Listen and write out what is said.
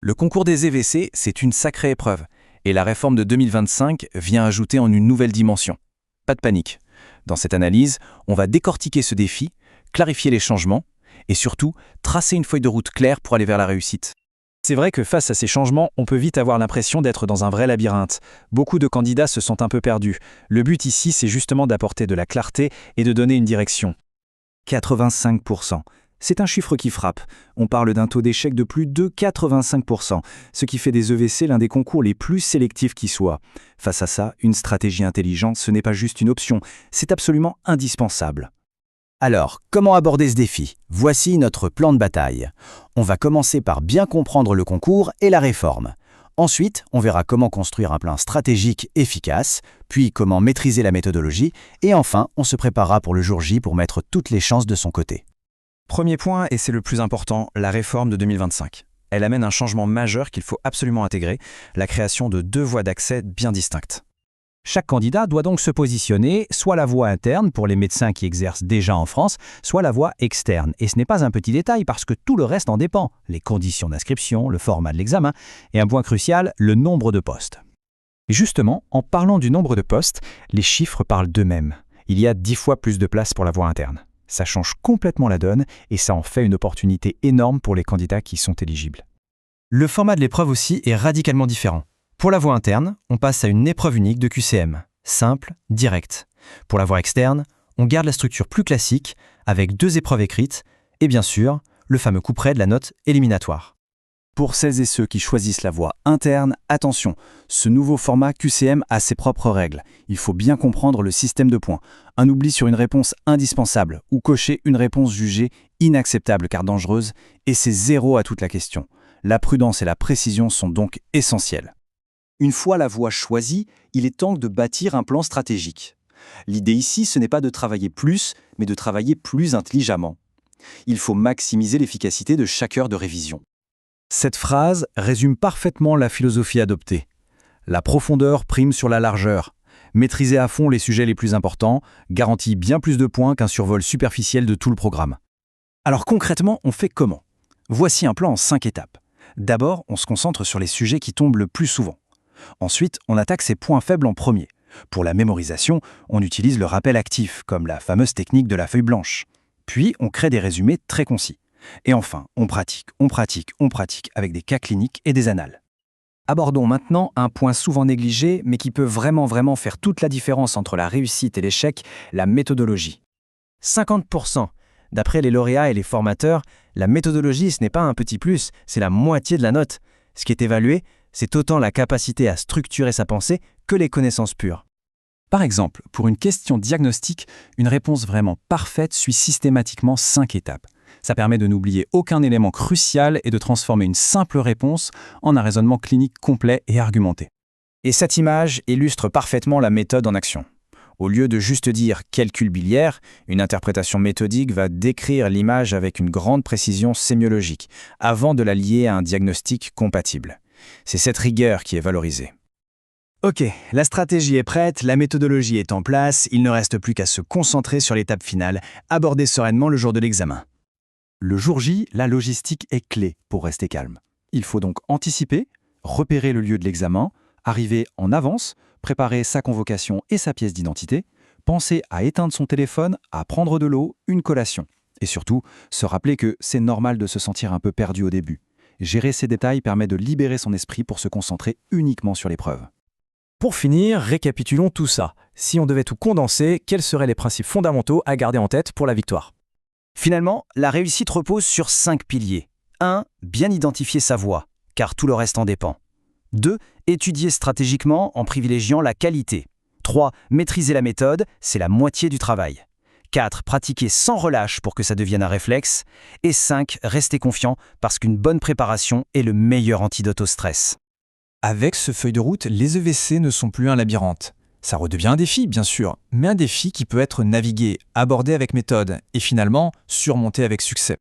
Le concours des EVC, c'est une sacrée épreuve, et la réforme de 2025 vient ajouter en une nouvelle dimension. Pas de panique. Dans cette analyse, on va décortiquer ce défi, clarifier les changements, et surtout, tracer une feuille de route claire pour aller vers la réussite. C'est vrai que face à ces changements, on peut vite avoir l'impression d'être dans un vrai labyrinthe. Beaucoup de candidats se sentent un peu perdus. Le but ici, c'est justement d'apporter de la clarté et de donner une direction. 85%. C'est un chiffre qui frappe. On parle d'un taux d'échec de plus de 85%, ce qui fait des EVC l'un des concours les plus sélectifs qui soient. Face à ça, une stratégie intelligente, ce n'est pas juste une option, c'est absolument indispensable. Alors, comment aborder ce défi? Voici notre plan de bataille. On va commencer par bien comprendre le concours et la réforme. Ensuite, on verra comment construire un plan stratégique efficace, puis comment maîtriser la méthodologie, et enfin, on se préparera pour le jour J pour mettre toutes les chances de son côté. Premier point, et c'est le plus important, la réforme de 2025. Elle amène un changement majeur qu'il faut absolument intégrer, la création de 2 voies d'accès bien distinctes. Chaque candidat doit donc se positionner, soit la voie interne pour les médecins qui exercent déjà en France, soit la voie externe. Et ce n'est pas un petit détail parce que tout le reste en dépend. Les conditions d'inscription, le format de l'examen et un point crucial, le nombre de postes. Et justement, en parlant du nombre de postes, les chiffres parlent d'eux-mêmes. Il y a 10 fois plus de places pour la voie interne. Ça change complètement la donne et ça en fait une opportunité énorme pour les candidats qui sont éligibles. Le format de l'épreuve aussi est radicalement différent. Pour la voie interne, on passe à une épreuve unique de QCM, simple, directe. Pour la voie externe, on garde la structure plus classique, avec 2 épreuves écrites, et bien sûr, le fameux couperet de la note éliminatoire. Pour celles et ceux qui choisissent la voie interne, attention, ce nouveau format QCM a ses propres règles. Il faut bien comprendre le système de points. Un oubli sur une réponse indispensable ou cocher une réponse jugée inacceptable car dangereuse, et c'est 0 à toute la question. La prudence et la précision sont donc essentielles. Une fois la voie choisie, il est temps de bâtir un plan stratégique. L'idée ici, ce n'est pas de travailler plus, mais de travailler plus intelligemment. Il faut maximiser l'efficacité de chaque heure de révision. Cette phrase résume parfaitement la philosophie adoptée. La profondeur prime sur la largeur. Maîtriser à fond les sujets les plus importants garantit bien plus de points qu'un survol superficiel de tout le programme. Alors concrètement, on fait comment? Voici un plan en 5 étapes. D'abord, on se concentre sur les sujets qui tombent le plus souvent. Ensuite, on attaque ses points faibles en premier. Pour la mémorisation, on utilise le rappel actif, comme la fameuse technique de la feuille blanche. Puis, on crée des résumés très concis. Et enfin, on pratique avec des cas cliniques et des annales. Abordons maintenant un point souvent négligé, mais qui peut vraiment faire toute la différence entre la réussite et l'échec, la méthodologie. 50%. D'après les lauréats et les formateurs, la méthodologie, ce n'est pas un petit plus, c'est la moitié de la note. Ce qui est évalué, c'est autant la capacité à structurer sa pensée que les connaissances pures. Par exemple, pour une question diagnostique, une réponse vraiment parfaite suit systématiquement 5 étapes. Ça permet de n'oublier aucun élément crucial et de transformer une simple réponse en un raisonnement clinique complet et argumenté. Et cette image illustre parfaitement la méthode en action. Au lieu de juste dire « calcul biliaire », une interprétation méthodique va décrire l'image avec une grande précision sémiologique, avant de la lier à un diagnostic compatible. C'est cette rigueur qui est valorisée. Ok, la stratégie est prête, la méthodologie est en place, il ne reste plus qu'à se concentrer sur l'étape finale, aborder sereinement le jour de l'examen. Le jour J, la logistique est clé pour rester calme. Il faut donc anticiper, repérer le lieu de l'examen, arriver en avance, préparer sa convocation et sa pièce d'identité, penser à éteindre son téléphone, à prendre de l'eau, une collation. Et surtout, se rappeler que c'est normal de se sentir un peu perdu au début. Gérer ces détails permet de libérer son esprit pour se concentrer uniquement sur l'épreuve. Pour finir, récapitulons tout ça. Si on devait tout condenser, quels seraient les principes fondamentaux à garder en tête pour la victoire? Finalement, la réussite repose sur 5 piliers. 1. Bien identifier sa voie, car tout le reste en dépend. 2. Étudier stratégiquement en privilégiant la qualité. 3. Maîtriser la méthode, c'est la moitié du travail. 4. Pratiquer sans relâche pour que ça devienne un réflexe. Et 5. Rester confiant parce qu'une bonne préparation est le meilleur antidote au stress. Avec ce feuille de route, les EVC ne sont plus un labyrinthe. Ça redevient un défi, bien sûr, mais un défi qui peut être navigué, abordé avec méthode et finalement surmonté avec succès.